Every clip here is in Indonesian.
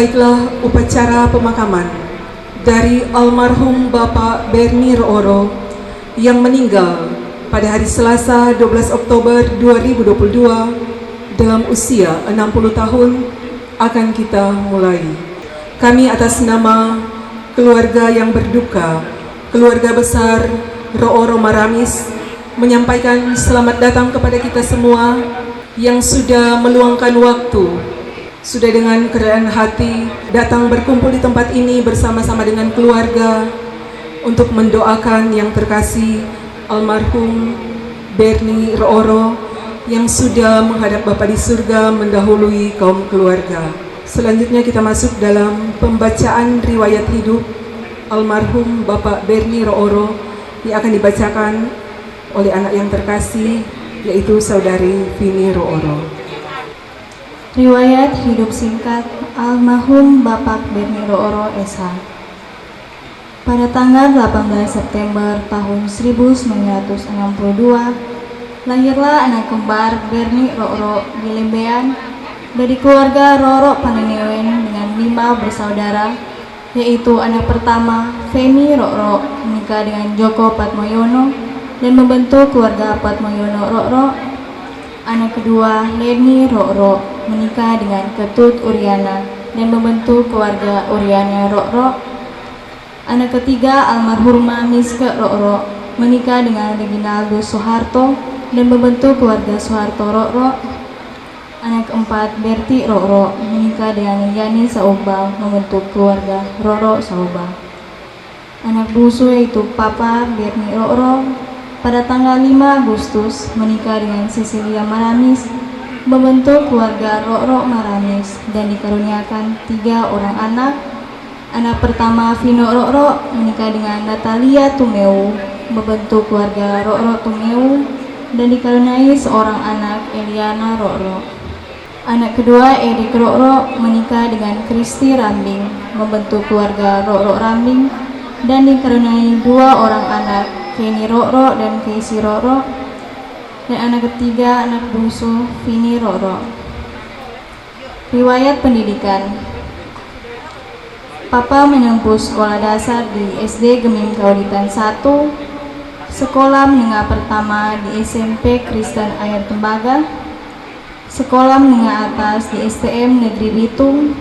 Baiklah, upacara pemakaman dari almarhum Bapak Berni Rooro yang meninggal pada hari Selasa 12 Oktober 2022 dalam usia 60 tahun akan kita mulai. Kami atas nama keluarga yang berduka, keluarga besar Rooro Maramis, menyampaikan selamat datang kepada kita semua yang sudah meluangkan waktu, sudah dengan kerendahan hati datang berkumpul di tempat ini bersama-sama dengan keluarga untuk mendoakan yang terkasih almarhum Berni Rooro yang sudah menghadap Bapa di surga mendahului kaum keluarga. Selanjutnya kita masuk dalam pembacaan riwayat hidup almarhum Bapak Berni Rooro yang akan dibacakan oleh anak yang terkasih, yaitu Saudari Vini Rooro. Riwayat hidup singkat almarhum Bapak Berni Rooro SH. Pada tanggal 18 September tahun 1962, lahirlah anak kembar Berni Rooro di Lembean dari keluarga Roro Panenewen dengan 5 bersaudara, yaitu anak pertama Feni Rooro menikah dengan Joko Patmoyono dan membentuk keluarga Patmoyono Rooro. Anak kedua Leni Rooro menikah dengan Ketut Uriana dan membentuk keluarga Uriana Rooro. Anak ketiga almarhumah Miske Rooro menikah dengan Reginaldo Soeharto dan membentuk keluarga Soeharto Rooro. Anak keempat Berti Rooro menikah dengan Yani Saubang membentuk keluarga Roro Saubang. Anak bungsu yaitu Papa Berni Rooro pada tanggal 5 Agustus menikah dengan Cecilia Maramis membentuk keluarga Rooro Maramis dan dikaruniakan 3 orang anak. Anak pertama Vino Rooro menikah dengan Natalia Tumeu membentuk keluarga Rooro Tumeu dan dikaruniai seorang anak Eliana Rooro. Anak kedua Erik Rooro menikah dengan Kristi Rambing membentuk keluarga Rooro Rambing dan dikaruniai 2 orang anak, Kenny Rooro dan Casey Rooro. Dan anak ketiga anak bungsu Vini Rooro. Riwayat pendidikan. Papa menempuh sekolah dasar di SD Gemim Kauditan 1, sekolah menengah pertama di SMP Kristen Air Tembaga, sekolah menengah atas di STM Negeri Bitung,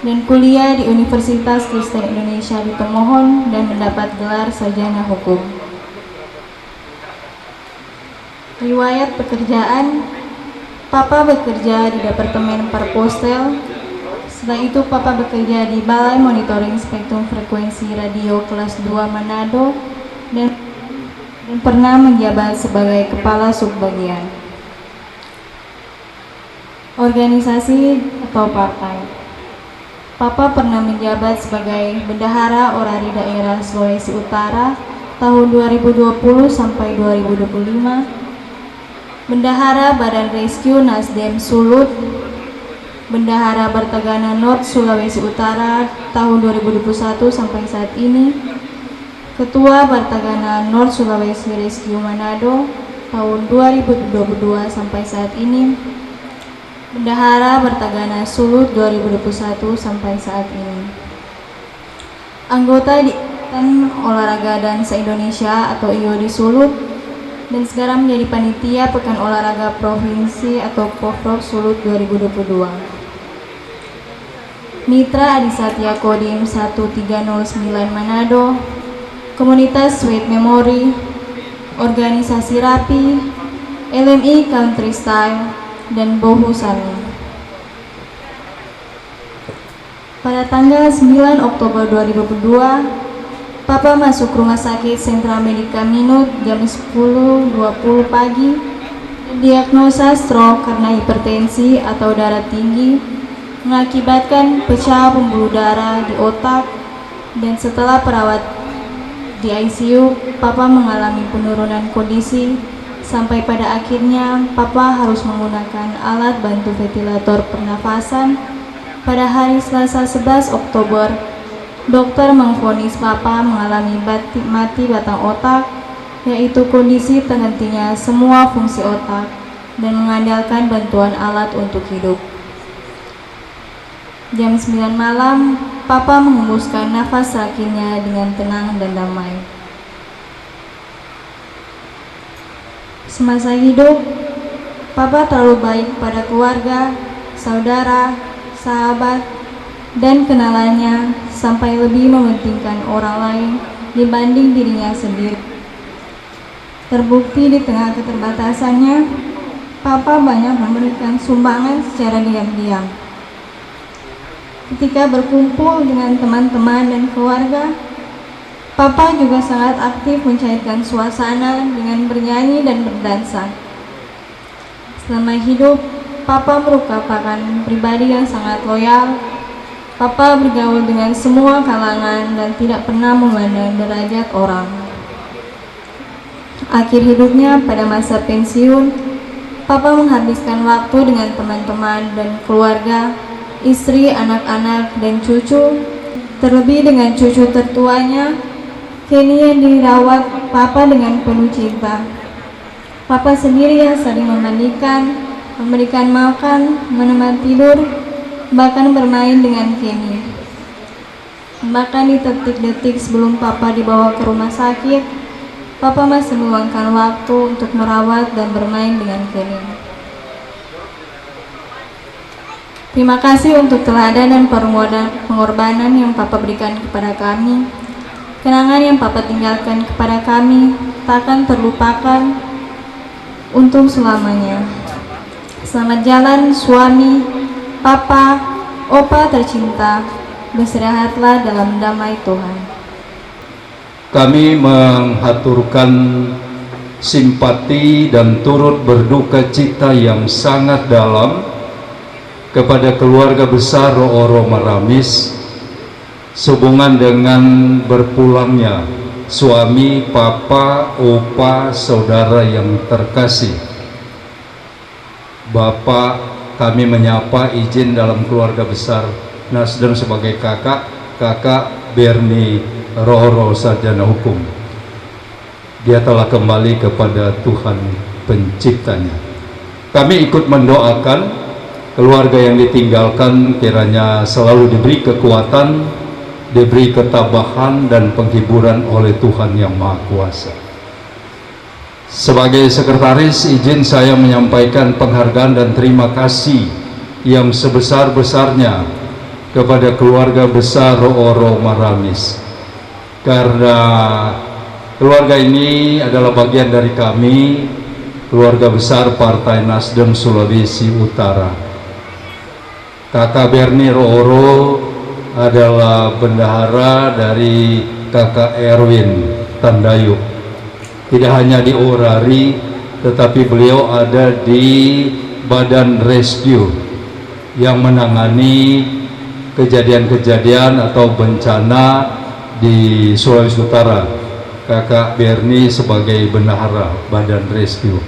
dan kuliah di Universitas Kristen Indonesia di Tomohon dan mendapat gelar sarjana hukum. Riwayat pekerjaan. Papa bekerja di Departemen Parpostel. Setelah itu Papa bekerja di Balai Monitoring Spektrum Frekuensi Radio kelas 2 Manado dan pernah menjabat sebagai kepala subbagian organisasi atau partai. Papa pernah menjabat sebagai Bendahara Orari Daerah Sulawesi Utara tahun 2020 sampai 2025, Bendahara Badan Rescue Nasdem Sulut, Bendahara Bartagana North Sulawesi Utara tahun 2021 sampai saat ini, Ketua Bartagana North Sulawesi Rescue Manado tahun 2022 sampai saat ini, Bendahara Bartagana Sulut 2021 sampai saat ini. Anggota di Ikatan Olahraga dan Se-Indonesia atau IODI Sulut dan sekarang menjadi panitia Pekan Olahraga Provinsi atau Poprov Sulut 2022. Mitra Adisatya Kodim 1309 Manado, Komunitas Sweet Memory, Organisasi Rapi, LMI Country Style, dan Bohu Sami. Pada tanggal 9 Oktober 2022, Papa masuk rumah sakit Sentra Medika Minut jam 10.20 pagi, diagnosa stroke karena hipertensi atau darah tinggi, mengakibatkan pecah pembuluh darah di otak, dan setelah perawat di ICU, Papa mengalami penurunan kondisi, sampai pada akhirnya Papa harus menggunakan alat bantu ventilator pernafasan. Pada hari Selasa 11 Oktober, dokter memvonis Papa mengalami mati batang otak, yaitu kondisi terhentinya semua fungsi otak dan mengandalkan bantuan alat untuk hidup. Jam 9 malam, Papa mengembuskan nafas terakhirnya dengan tenang dan damai. Semasa hidup, Papa terlalu baik pada keluarga, saudara, sahabat, dan kenalannya sampai lebih mementingkan orang lain dibanding dirinya sendiri. Terbukti di tengah keterbatasannya, Papa banyak memberikan sumbangan secara diam-diam. Ketika berkumpul dengan teman-teman dan keluarga, Papa juga sangat aktif mencairkan suasana dengan bernyanyi dan berdansa. Selama hidup, Papa merupakan pribadi yang sangat loyal. Papa bergaul dengan semua kalangan dan tidak pernah memandang derajat orang. Akhir hidupnya pada masa pensiun, Papa menghabiskan waktu dengan teman-teman dan keluarga, istri, anak-anak, dan cucu. Terlebih dengan cucu tertuanya, Kenny, yang dirawat Papa dengan penuh cinta. Papa sendiri yang sering memandikan, memberikan makan, menemani tidur, bahkan bermain dengan Kenny. Bahkan di detik-detik sebelum Papa dibawa ke rumah sakit, Papa masih meluangkan waktu untuk merawat dan bermain dengan Kenny. Terima kasih untuk teladan dan pengorbanan yang Papa berikan kepada kami. Kenangan yang Papa tinggalkan kepada kami takkan terlupakan untuk selamanya. Selamat jalan suami, Papa, Opa tercinta. Beristirahatlah dalam damai Tuhan. Kami menghaturkan simpati dan turut berduka cita yang sangat dalam kepada keluarga besar Rooro Maramis sehubungan dengan berpulangnya suami, papa, opa, saudara yang terkasih. Bapak, kami menyapa izin dalam keluarga besar Nasdem sebagai kakak Bernie Rooro sarjana hukum. Dia telah kembali kepada Tuhan penciptanya. Kami ikut mendoakan keluarga yang ditinggalkan kiranya selalu diberi kekuatan, diberi ketabahan dan penghiburan oleh Tuhan yang Maha Kuasa. Sebagai sekretaris, izin saya menyampaikan penghargaan dan terima kasih yang sebesar-besarnya kepada keluarga besar Rooro Maramis, karena keluarga ini adalah bagian dari kami, keluarga besar Partai Nasdem Sulawesi Utara. Kakak Bernie Rooro adalah bendahara dari kakak Erwin Tandayuk. Tidak hanya di Orari, tetapi beliau ada di Badan Rescue yang menangani kejadian-kejadian atau bencana di Sulawesi Utara. Kakak Bernie sebagai bendahara Badan Rescue.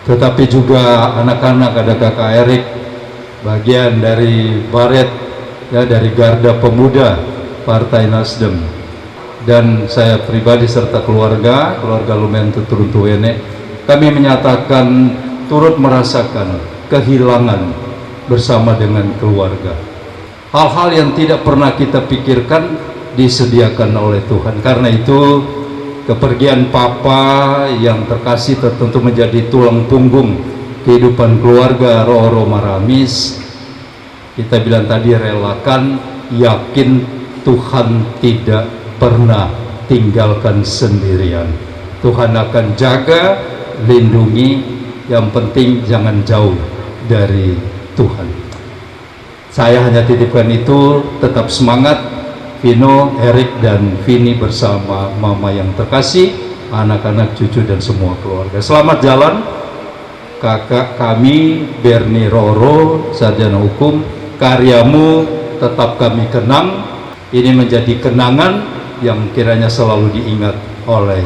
Tetapi juga anak-anak, ada kakak Erik, bagian dari Baret, ya, dari Garda Pemuda Partai Nasdem. Dan saya pribadi serta keluarga Lumentu Turuntuwene, kami menyatakan turut merasakan kehilangan bersama dengan keluarga. Hal-hal yang tidak pernah kita pikirkan disediakan oleh Tuhan. Karena itu kepergian Papa yang terkasih tentu menjadi tulang punggung kehidupan keluarga Rooro Maramis. Kita bilang tadi, relakan, yakin Tuhan tidak pernah tinggalkan sendirian. Tuhan akan jaga, lindungi, yang penting jangan jauh dari Tuhan. Saya hanya titipkan itu, tetap semangat. Vino, Erik, dan Vini bersama mama yang terkasih, anak-anak, cucu, dan semua keluarga. Selamat jalan kakak kami Bernie Rooro, sarjana hukum. Karyamu tetap kami kenang. Ini menjadi kenangan yang kiranya selalu diingat oleh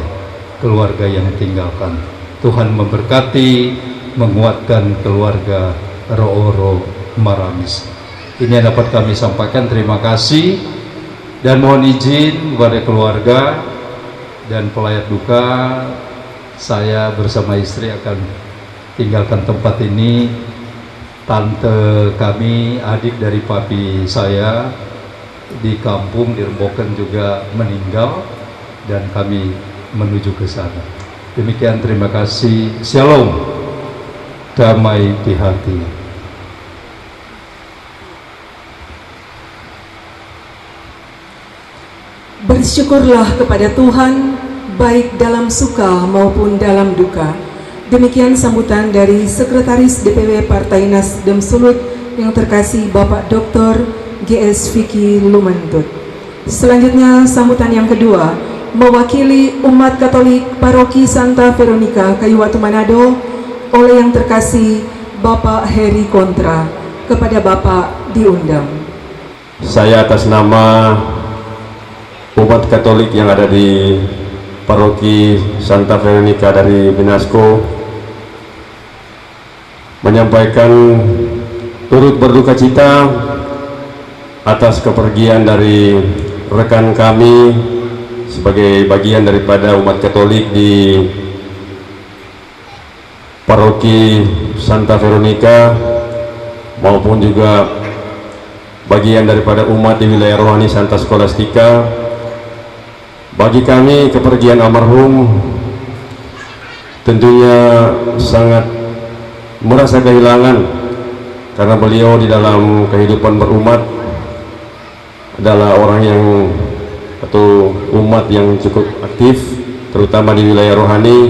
keluarga yang tinggalkan. Tuhan memberkati, menguatkan keluarga Rooro Maramis. Ini yang dapat kami sampaikan. Terima kasih dan mohon izin kepada keluarga dan pelayat duka, saya bersama istri akan tinggalkan tempat ini tante kami, adik dari papi saya di kampung di Remboken juga meninggal dan kami menuju ke sana. Demikian, terima kasih. Shalom, damai di hati. Bersyukurlah kepada Tuhan, baik dalam suka maupun dalam duka. Demikian sambutan dari Sekretaris DPW Partai Nasdem Sulut yang terkasih Bapak Dr. GS Vicky Lumantut. Selanjutnya sambutan yang kedua, mewakili umat Katolik Paroki Santa Veronica Kayuwatu Manado oleh yang terkasih Bapak Heri Kontra. Kepada Bapak diundang. Saya atas nama umat Katolik yang ada di Paroki Santa Veronica dari Benasco menyampaikan turut berduka cita atas kepergian dari rekan kami sebagai bagian daripada umat Katolik di Paroki Santa Veronica maupun juga bagian daripada umat di wilayah rohani Santa Scholastica. Bagi kami kepergian almarhum tentunya sangat merasa kehilangan, karena beliau di dalam kehidupan berumat adalah orang yang atau umat yang cukup aktif, terutama di wilayah rohani,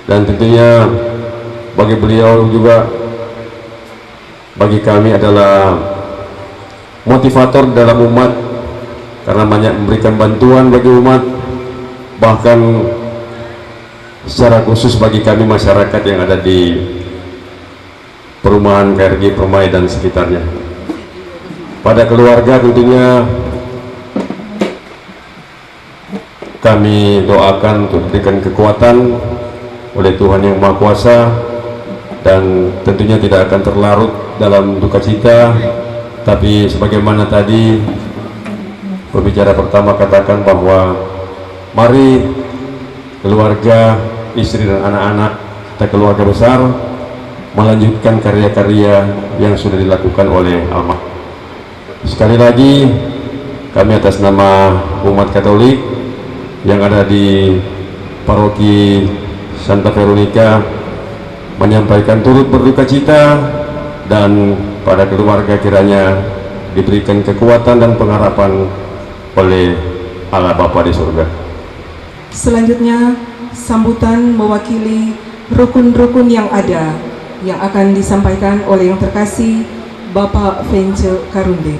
dan tentunya bagi beliau juga bagi kami adalah motivator dalam umat, karena banyak memberikan bantuan bagi umat, bahkan secara khusus bagi kami masyarakat yang ada di perumahan KRG Permai dan sekitarnya. Pada keluarga tentunya kami doakan untuk diberikan kekuatan oleh Tuhan Yang Maha Kuasa, dan tentunya tidak akan terlarut dalam duka cita. Tapi sebagaimana tadi pembicara pertama katakan bahwa mari keluarga, istri dan anak-anak kita keluarga besar melanjutkan karya-karya yang sudah dilakukan oleh almarhum. Sekali lagi kami atas nama umat Katolik yang ada di Paroki Santa Veronica menyampaikan turut berduka cita, dan pada keluarga kiranya diberikan kekuatan dan pengharapan oleh Allah Bapa di surga. Selanjutnya sambutan mewakili rukun-rukun yang ada yang akan disampaikan oleh yang terkasih Bapak Vence Karundeng.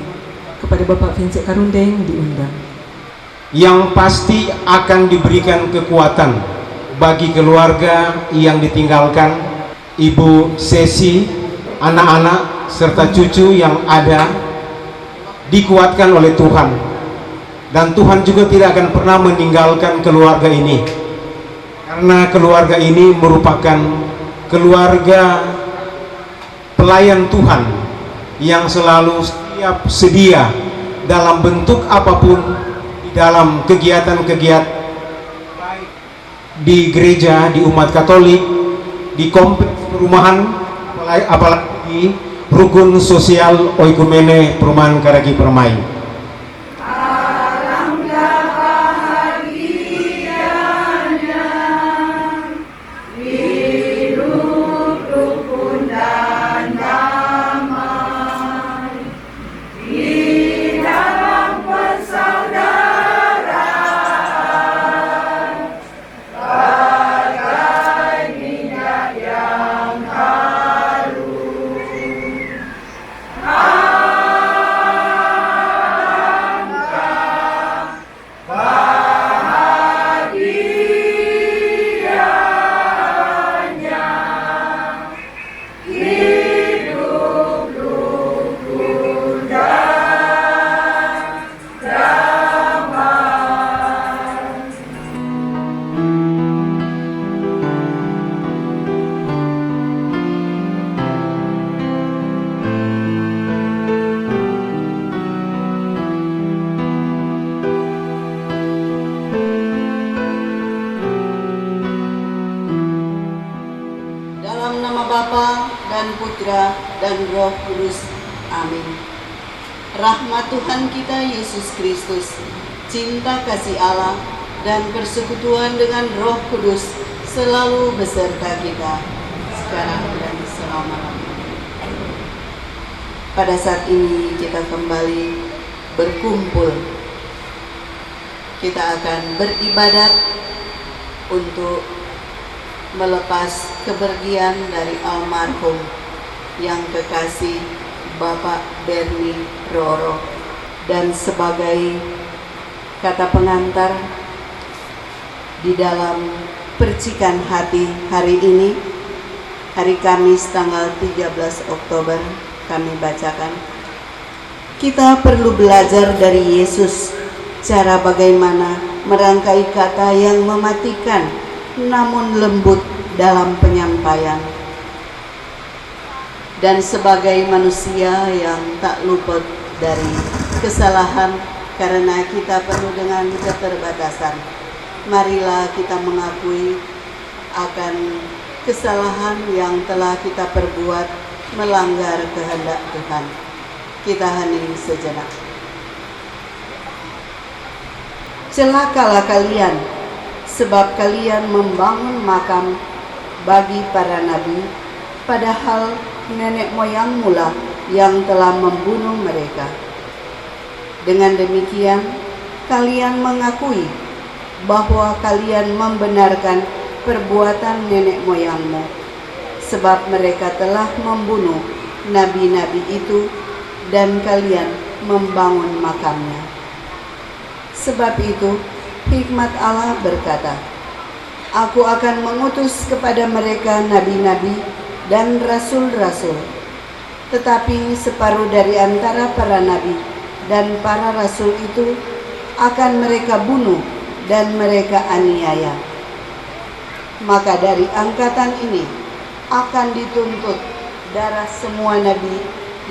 Kepada Bapak Vence Karundeng diundang. Yang pasti akan diberikan kekuatan bagi keluarga yang ditinggalkan, Ibu Sesi, anak-anak serta cucu yang ada, dikuatkan oleh Tuhan. Dan Tuhan juga tidak akan pernah meninggalkan keluarga ini, karena keluarga ini merupakan keluarga pelayan Tuhan yang selalu siap sedia dalam bentuk apapun di dalam kegiatan-kegiatan baik di gereja, di umat Katolik, di kompleks perumahan, apalagi di rukun sosial Oikumene Perumahan Karagi Permai. dan Putra dan Roh Kudus. Amin. Rahmat Tuhan kita Yesus Kristus, cinta kasih Allah, dan persekutuan dengan Roh Kudus selalu beserta kita, sekarang dan selama-lamanya. Pada saat ini kita kembali berkumpul. Kita akan beribadat untuk melepas kepergian dari almarhum yang kekasih Bapak Berni Roro. Dan sebagai kata pengantar di dalam percikan hati hari ini, hari Kamis tanggal 13 Oktober, kami bacakan, kita perlu belajar dari Yesus cara bagaimana merangkai kata yang mematikan namun lembut dalam penyampaian. Dan sebagai manusia yang tak luput dari kesalahan karena kita penuh dengan keterbatasan, marilah kita mengakui akan kesalahan yang telah kita perbuat melanggar kehendak Tuhan. Kita hening sejenak. Celakalah kalian, sebab kalian membangun makam bagi para nabi, padahal nenek moyangmu lah yang telah membunuh mereka. Dengan demikian, kalian mengakui bahwa kalian membenarkan perbuatan nenek moyangmu, sebab mereka telah membunuh nabi-nabi itu dan kalian membangun makamnya. Sebab itu, hikmat Allah berkata, Aku akan mengutus kepada mereka nabi-nabi dan rasul-rasul, tetapi separuh dari antara para nabi dan para rasul itu akan mereka bunuh dan mereka aniaya. Maka dari angkatan ini akan dituntut darah semua nabi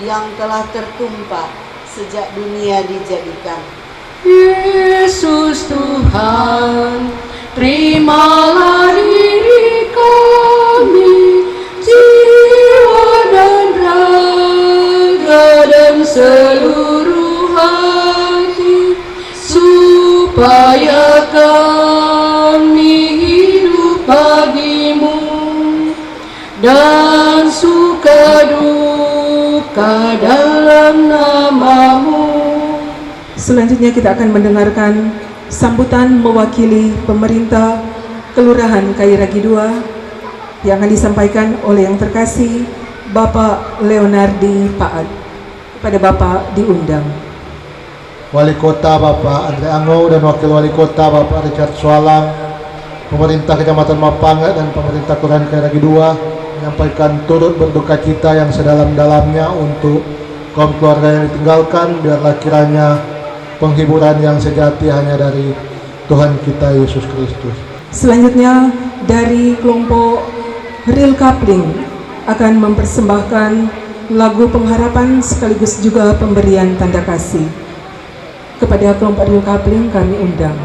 yang telah tertumpah sejak dunia dijadikan. Yesus Tuhan, terimalah diri kami, jiwa dan raga dan seluruh hati, supaya kami hidup bagimu dan suka duka dalam nama-Mu. Selanjutnya kita akan mendengarkan sambutan mewakili pemerintah Kelurahan Kairagi II yang akan disampaikan oleh yang terkasih Bapak Leonardi Paat. Kepada Bapak diundang Wali Kota Bapak Andre Ango dan Wakil Wali Kota Bapak Richard Swalang, pemerintah Kecamatan Mapangat dan pemerintah Kelurahan Kairagi II menyampaikan turut berduka cita yang sedalam-dalamnya untuk kaum keluarga yang ditinggalkan. Biarlah kiranya penghiburan yang sejati hanya dari Tuhan kita Yesus Kristus. Selanjutnya dari kelompok Real Coupling akan mempersembahkan lagu pengharapan sekaligus juga pemberian tanda kasih. Kepada kelompok Real Coupling kami undang.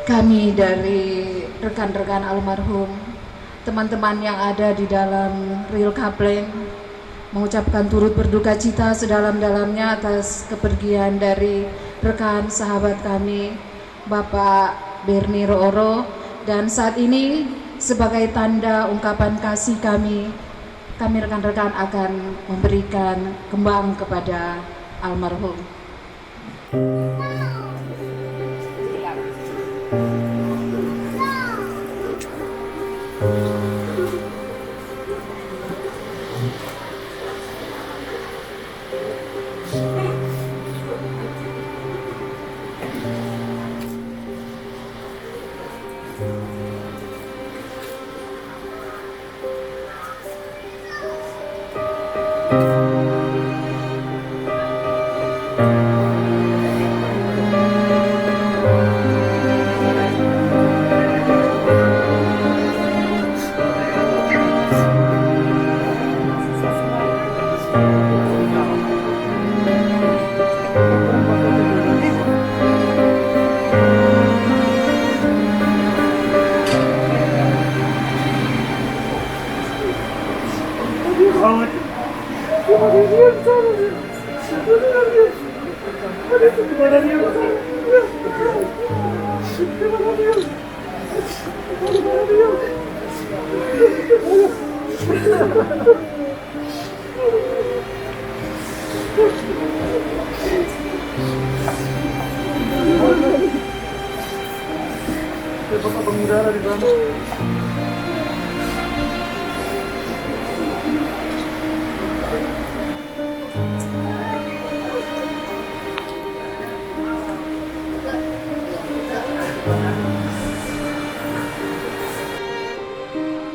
kami dari rekan-rekan almarhum, teman-teman yang ada di dalam Real Kapleng, mengucapkan turut berduka cita sedalam-dalamnya atas kepergian dari rekan sahabat kami, Bapak Berni Rooro. Dan saat ini sebagai tanda ungkapan kasih kami rekan-rekan akan memberikan kembang kepada almarhum.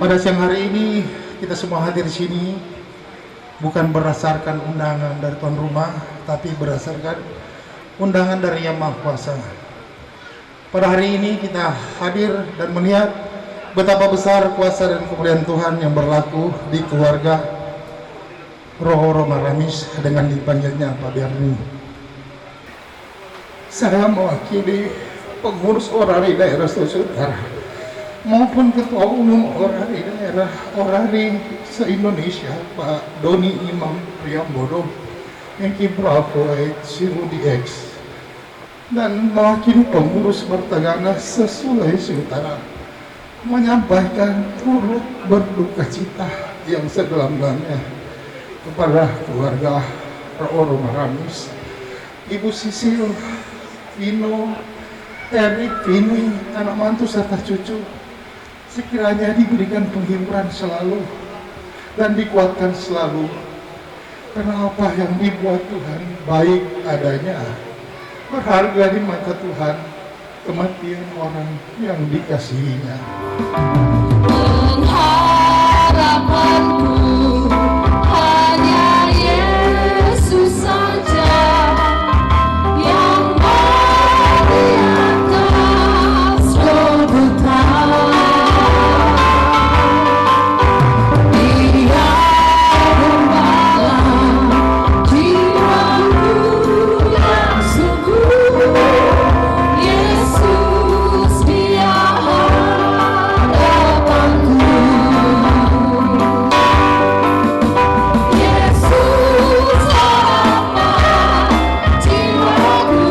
Pada siang hari ini kita semua hadir di sini bukan berdasarkan undangan dari tuan rumah, tapi berdasarkan undangan dari Yang Maha Kuasa. Pada hari ini kita hadir dan melihat betapa besar kuasa dan kemuliaan Tuhan yang berlaku di keluarga Rooro Maramis dengan dipanggilnya Pak Berni. Saya mewakili pengurus orari daerah Sulawesi Utara maupun ketua umum orari daerah orari se-Indonesia Pak Doni Imam Priambodo yang Bravo Sirudi X, dan mewakili pengurus Bertagana se-Sulawesi Utara menyampaikan turut berduka cita yang sedalam-dalamnya kepada keluarga Rooro Maramis, Ibu Sisil, Vino, Erik, Vini, anak mantu serta cucu. Sekiranya diberikan penghiburan selalu dan dikuatkan selalu, karena apa yang dibuat Tuhan baik adanya, berharga di mata Tuhan kematian orang yang dikasihinya. Harapanku hanya Yesus saja yang di atas Golgota. Dia gembala jiwaku yang sungguh. Yesus dia harapanku. Yesus harapan jiwaku.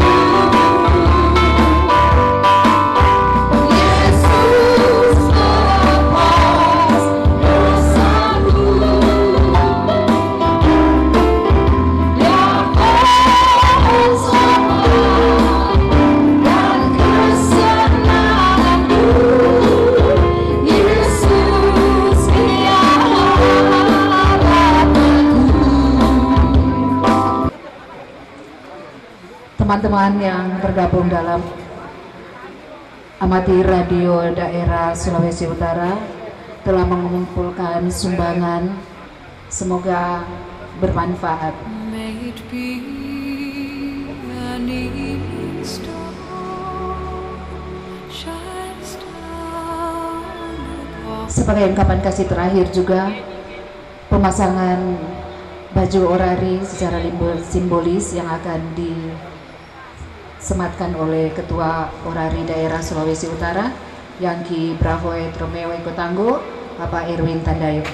Yesus melepas dosaku. Yang mohon selamat dan kesenanganku. Yesus dia harapanku. Teman-teman yang tergabung dalam Amati Radio Daerah Sulawesi Utara telah mengumpulkan sumbangan, semoga bermanfaat. May it be an evening star shines down upon Sebagai ungkapan kasih terakhir juga, pemasangan baju orari secara simbolis yang akan disematkan oleh Ketua Orari Daerah Sulawesi Utara yang Ki Bravo Romeo Ikotanggo, Bapak Erwin Tandayo.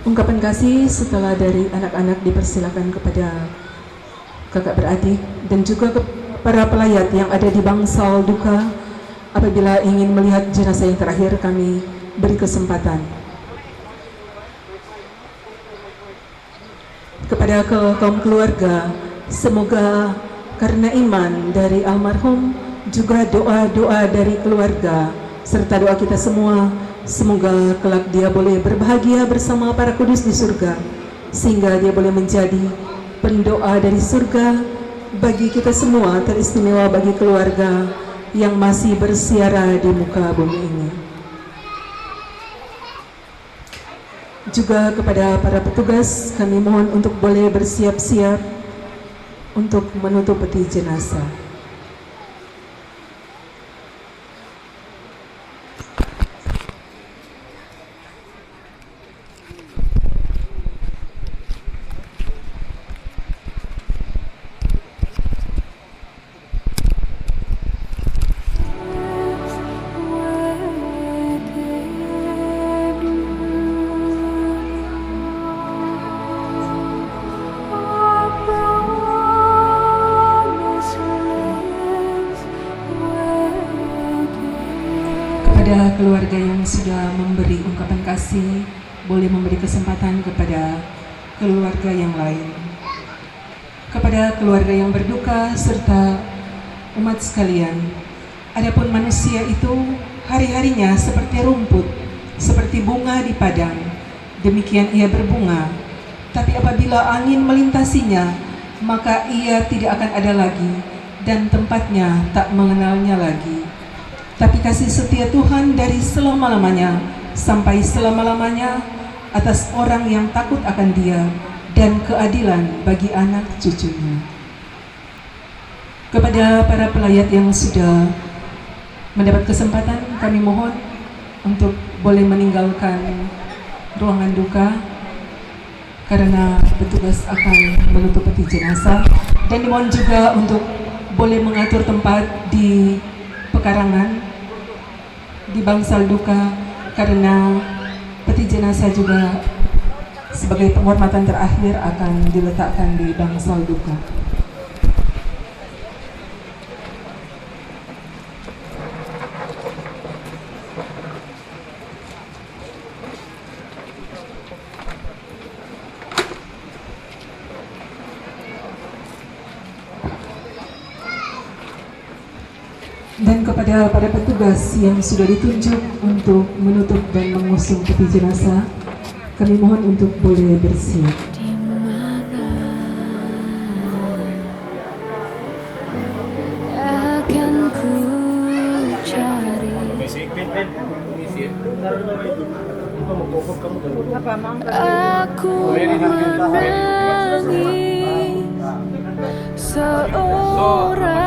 Ungkapan kasih setelah dari anak-anak dipersilakan kepada kakak beradik dan juga para pelayat yang ada di bangsal duka. Apabila ingin melihat jenazah yang terakhir, kami beri kesempatan. Kepada kaum keluarga, semoga karena iman dari almarhum, juga doa-doa dari keluarga, serta doa kita semua, semoga kelak dia boleh berbahagia bersama para kudus di surga, sehingga dia boleh menjadi pendoa dari surga bagi kita semua, teristimewa bagi keluarga yang masih bersiara di muka bumi ini. Juga kepada para petugas, kami mohon untuk boleh bersiap-siap untuk menutup peti jenazah. Kepada keluarga yang sudah memberi ungkapan kasih, boleh memberi kesempatan kepada keluarga yang lain. Kepada keluarga yang berduka serta umat sekalian, adapun manusia itu hari-harinya seperti rumput, seperti bunga di padang, demikian ia berbunga. Tapi apabila angin melintasinya, maka ia tidak akan ada lagi dan tempatnya tak mengenalnya lagi. Tapi kasih setia Tuhan dari selama-lamanya sampai selama-lamanya atas orang yang takut akan Dia dan keadilan bagi anak cucunya. Kepada para pelayat yang sudah mendapat kesempatan, kami mohon untuk boleh meninggalkan ruangan duka karena petugas akan menutup peti jenazah, dan dimohon juga untuk boleh mengatur tempat di pekarangan di bangsal duka karena peti jenazah juga sebagai penghormatan terakhir akan diletakkan di bangsal duka. Dan kepada para petugas yang sudah ditunjuk untuk menutup dan mengusung peti jenazah, kami mohon untuk boleh bersiap. Akan ku cari aku menangi seorang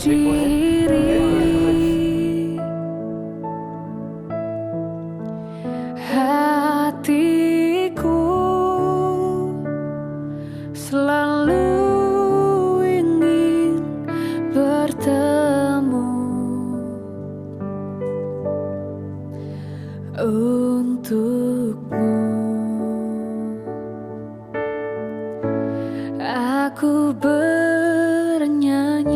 diri, hatiku aku bernyanyi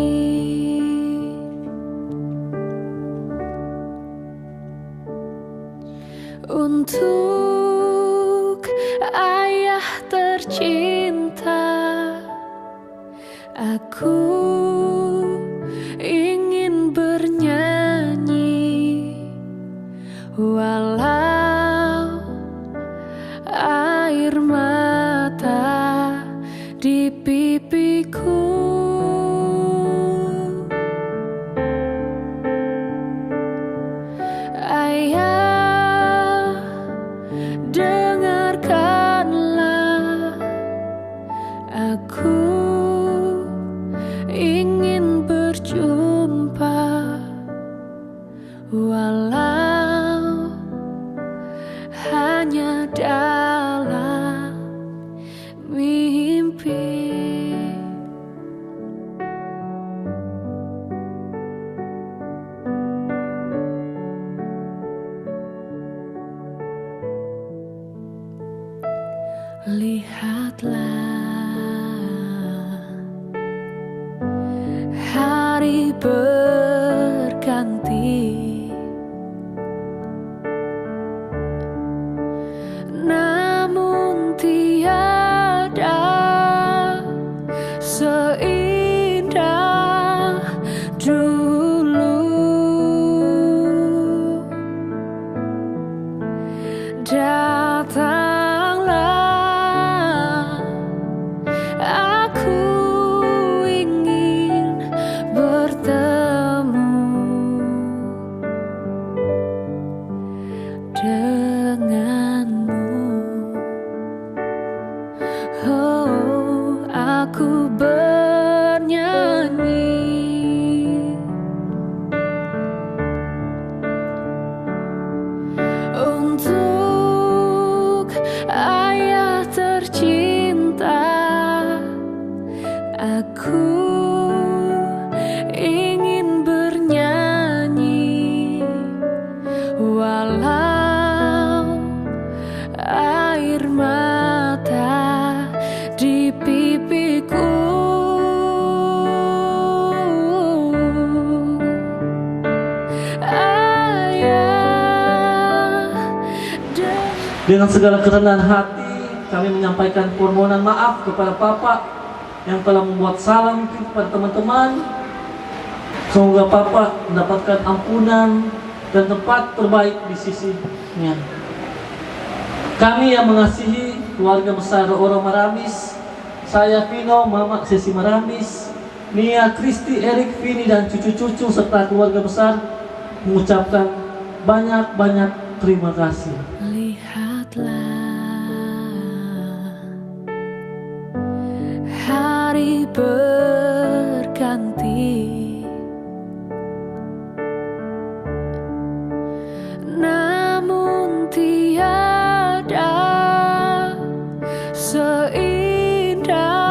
untuk ayah tercinta. Aku ingin bernyanyi walau air mata di pipiku. Ayah, dengarkanlah, aku ingin berjumpa walau hanya dalam mimpi. Lihatlah, hari berganti, namun tiada seindah dulu. Datanglah, aku ingin bertemu denganmu. Oh, aku bernyanyi untuk ayah tercinta. Aku ingin bernyanyi walau air mata di pipiku. Dengan segala kerendahan hati, kami menyampaikan permohonan maaf kepada Bapak yang telah membuat salah mungkin kepada teman-teman. Semoga Bapak mendapatkan ampunan dan tempat terbaik di sisinya. Kami yang mengasihi keluarga besar Oro Maramis, saya Vino, Mama Sesi Maramis, Nia, Kristi, Erik, Vini, dan cucu-cucu serta keluarga besar mengucapkan banyak-banyak terima kasih. Hari berganti, namun tiada seindah.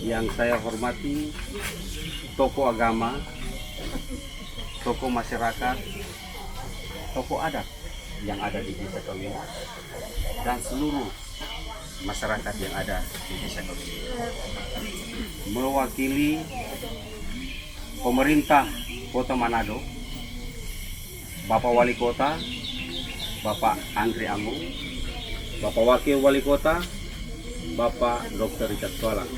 Yang saya hormati tokoh agama, tokoh masyarakat, tokoh adat yang ada di Desa Kawili dan seluruh masyarakat yang ada di Desa Kawili. Mewakili pemerintah Kota Manado, Bapak Wali Kota, Bapak Andre Amung, Bapak Wakil Wali Kota, Bapak Dr. Richard Solang.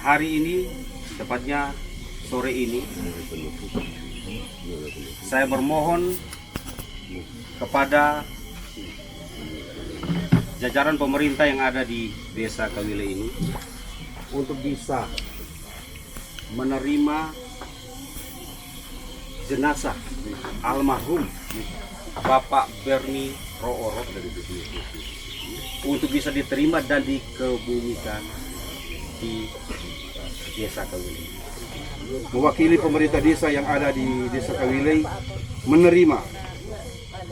Hari ini, tepatnya sore ini, saya bermohon kepada jajaran pemerintah yang ada di Desa Kawili ini untuk bisa menerima jenazah almarhum Bapak Berni Rooro untuk bisa diterima dan dikebumikan di Desa Kawili. Mewakili pemerintah desa yang ada di Desa Kawili menerima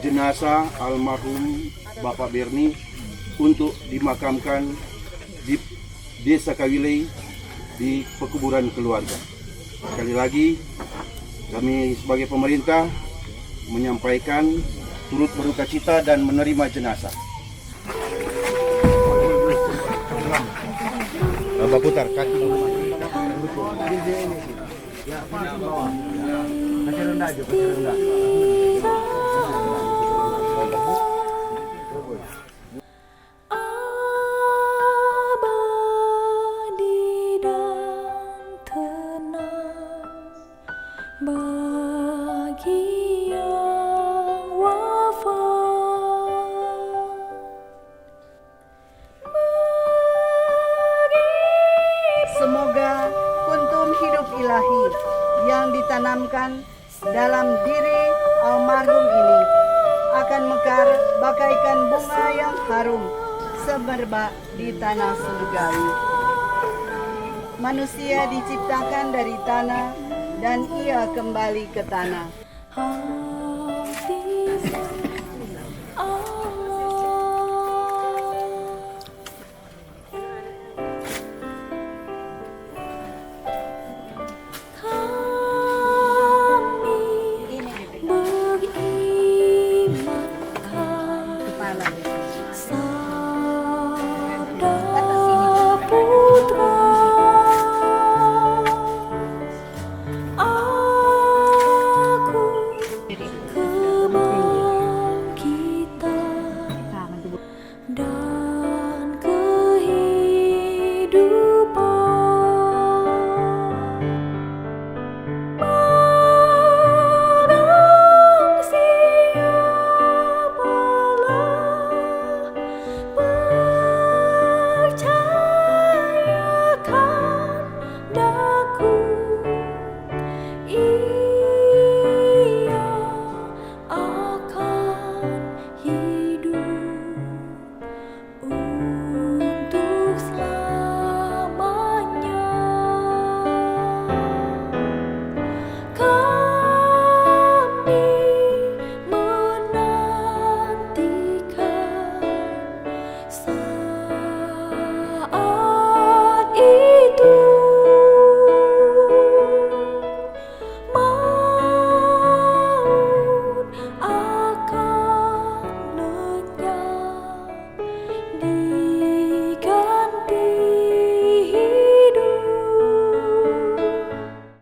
jenazah almarhum Bapak Berni untuk dimakamkan di Desa Kawili di pekuburan keluarga. Sekali lagi kami sebagai pemerintah menyampaikan turut berduka cita dan menerima jenazah. Bapak putar kaki dulu. Kasih rendah aja, kasih rendah. Abadi dan tenang bagi yang wafat. Semoga kuntum hidup ilahi yang ditanamkan dalam diri almarhum ini akan mekar bagaikan bunga yang harum semerbak di tanah surgawi. Manusia diciptakan dari tanah dan ia kembali ke tanah.